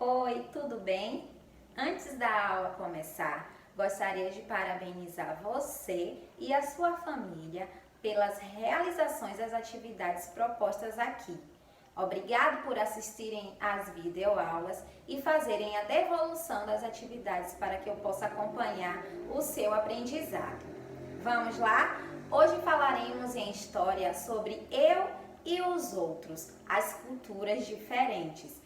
Oi, tudo bem? Antes da aula começar, gostaria de parabenizar você e a sua família pelas realizações das atividades propostas aqui. Obrigado por assistirem às videoaulas e fazerem a devolução das atividades para que eu possa acompanhar o seu aprendizado. Vamos lá? Hoje falaremos em história sobre eu e os outros, as culturas diferentes.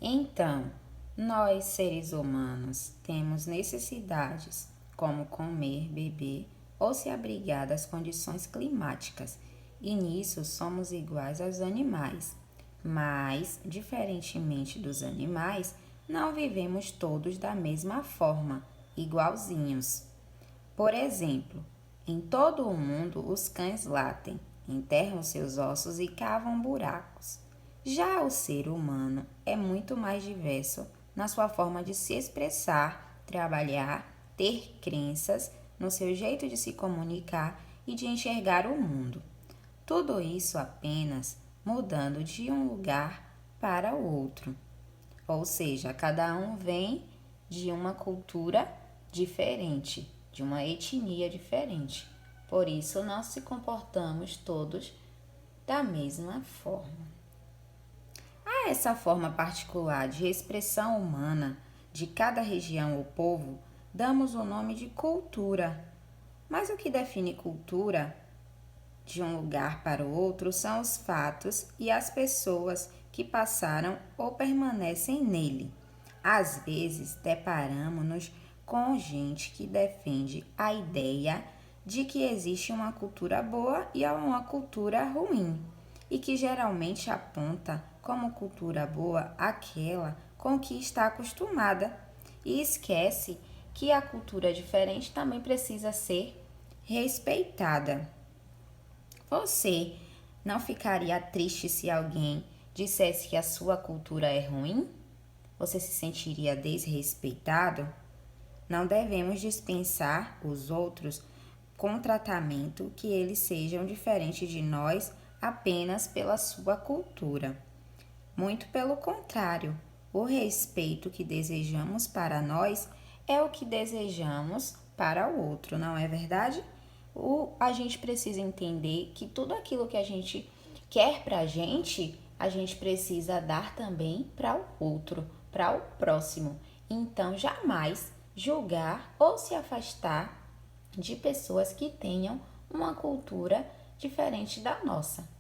Então, nós seres humanos temos necessidades como comer, beber ou se abrigar das condições climáticas, e nisso somos iguais aos animais. Mas, diferentemente dos animais, não vivemos todos da mesma forma, igualzinhos. Por exemplo, em todo o mundo os cães latem, enterram seus ossos e cavam buracos. Já o ser humano é muito mais diverso na sua forma de se expressar, trabalhar, ter crenças, no seu jeito de se comunicar e de enxergar o mundo. Tudo isso apenas mudando de um lugar para o outro. Ou seja, cada um vem de uma cultura diferente, de uma etnia diferente. Por isso, nós se comportamos todos da mesma forma. A essa forma particular de expressão humana de cada região ou povo, damos o nome de cultura. Mas o que define cultura de um lugar para o outro são os fatos e as pessoas que passaram ou permanecem nele. Às vezes, deparamos-nos com gente que defende a ideia de que existe uma cultura boa e uma cultura ruim, e que geralmente aponta como cultura boa aquela com que está acostumada, e esquece que a cultura diferente também precisa ser respeitada. Você não ficaria triste se alguém dissesse que a sua cultura é ruim? Você se sentiria desrespeitado? Não devemos dispensar os outros com tratamento que eles sejam diferentes de nós apenas pela sua cultura. Muito pelo contrário, o respeito que desejamos para nós é o que desejamos para o outro, não é verdade? A gente precisa entender que tudo aquilo que a gente quer para a gente precisa dar também para o outro, para o próximo. Então, jamais julgar ou se afastar de pessoas que tenham uma cultura diferente da nossa.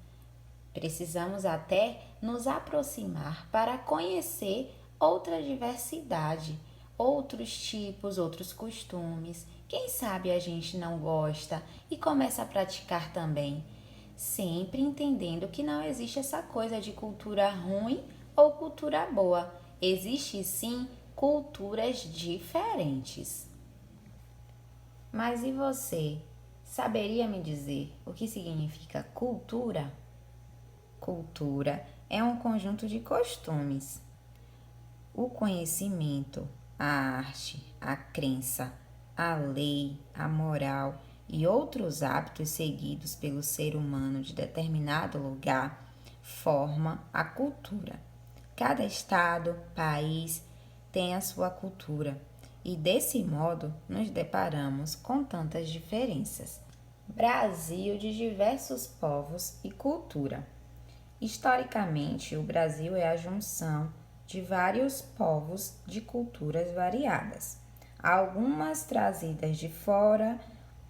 Precisamos até nos aproximar para conhecer outra diversidade, outros tipos, outros costumes. Quem sabe a gente não gosta e começa a praticar também, sempre entendendo que não existe essa coisa de cultura ruim ou cultura boa. Existe sim culturas diferentes. Mas e você? Saberia me dizer o que significa cultura? Cultura é um conjunto de costumes. O conhecimento, a arte, a crença, a lei, a moral e outros hábitos seguidos pelo ser humano de determinado lugar forma a cultura. Cada estado, país tem a sua cultura e desse modo nos deparamos com tantas diferenças. Brasil de diversos povos e cultura. Historicamente, o Brasil é a junção de vários povos de culturas variadas, algumas trazidas de fora,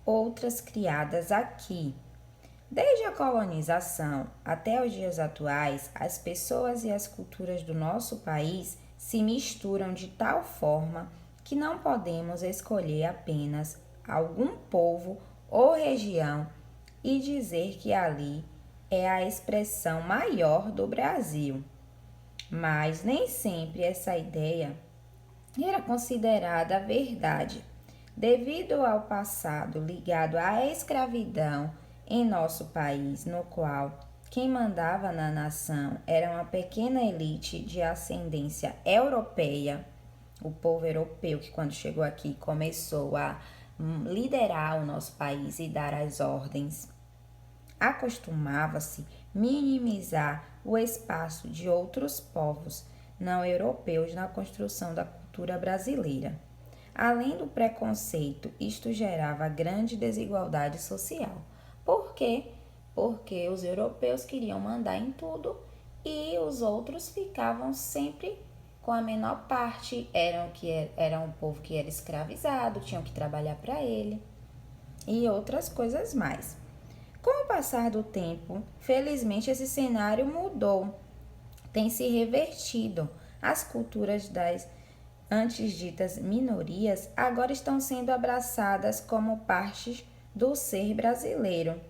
outras criadas aqui. Desde a colonização até os dias atuais, as pessoas e as culturas do nosso país se misturam de tal forma que não podemos escolher apenas algum povo ou região e dizer que ali é a expressão maior do Brasil. Mas nem sempre essa ideia era considerada verdade, devido ao passado ligado à escravidão em nosso país, no qual quem mandava na nação era uma pequena elite de ascendência europeia, o povo europeu que quando chegou aqui começou a liderar o nosso país e dar as ordens. Acostumava-se minimizar o espaço de outros povos, não europeus na construção da cultura brasileira. Além do preconceito, isto gerava grande desigualdade social. Por quê? Porque os europeus queriam mandar em tudo e os outros ficavam sempre com a menor parte, eram o povo que era escravizado, tinham que trabalhar para ele e outras coisas mais. Com o passar do tempo, felizmente esse cenário mudou, tem se revertido. As culturas das antes ditas minorias agora estão sendo abraçadas como partes do ser brasileiro.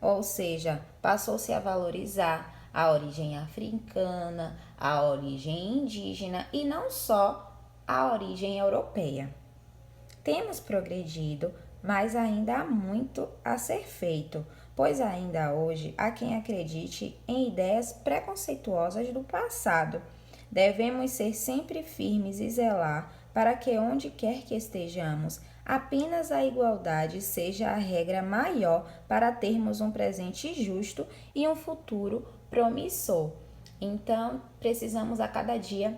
Ou seja, passou-se a valorizar a origem africana, a origem indígena e não só a origem europeia. Temos progredido, mas ainda há muito a ser feito, pois ainda hoje há quem acredite em ideias preconceituosas do passado. Devemos ser sempre firmes e zelar para que onde quer que estejamos, apenas a igualdade seja a regra maior para termos um presente justo e um futuro promissor. Então, precisamos a cada dia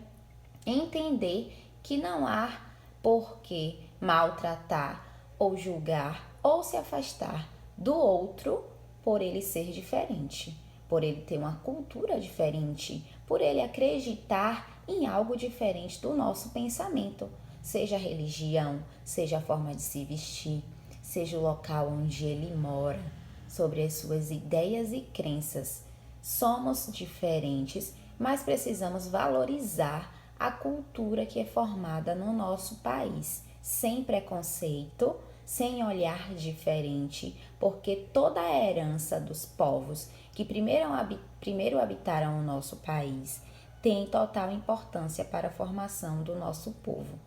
entender que não há por que maltratar ou julgar ou se afastar do outro por ele ser diferente, por ele ter uma cultura diferente, por ele acreditar em algo diferente do nosso pensamento, seja a religião, seja a forma de se vestir, seja o local onde ele mora, sobre as suas ideias e crenças. Somos diferentes, mas precisamos valorizar a cultura que é formada no nosso país, sem preconceito, sem olhar diferente, porque toda a herança dos povos que primeiro habitaram o nosso país tem total importância para a formação do nosso povo,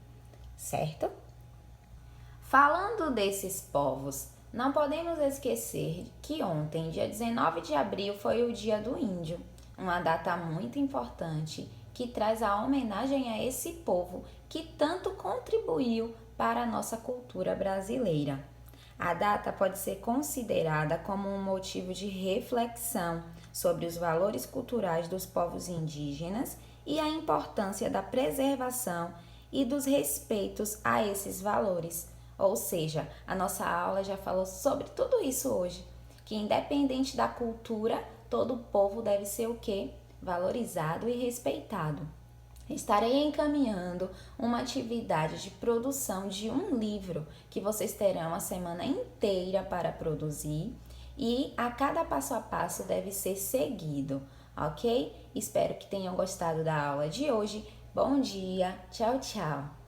certo? Falando desses povos, não podemos esquecer que ontem, dia 19 de abril, foi o Dia do Índio, uma data muito importante que traz a homenagem a esse povo que tanto contribuiu para a nossa cultura brasileira. A data pode ser considerada como um motivo de reflexão sobre os valores culturais dos povos indígenas e a importância da preservação e dos respeitos a esses valores. Ou seja, a nossa aula já falou sobre tudo isso hoje, que independente da cultura, todo povo deve ser o quê? Valorizado e respeitado. Estarei encaminhando uma atividade de produção de um livro que vocês terão a semana inteira para produzir e a cada passo a passo deve ser seguido, ok? Espero que tenham gostado da aula de hoje. Bom dia, tchau, tchau!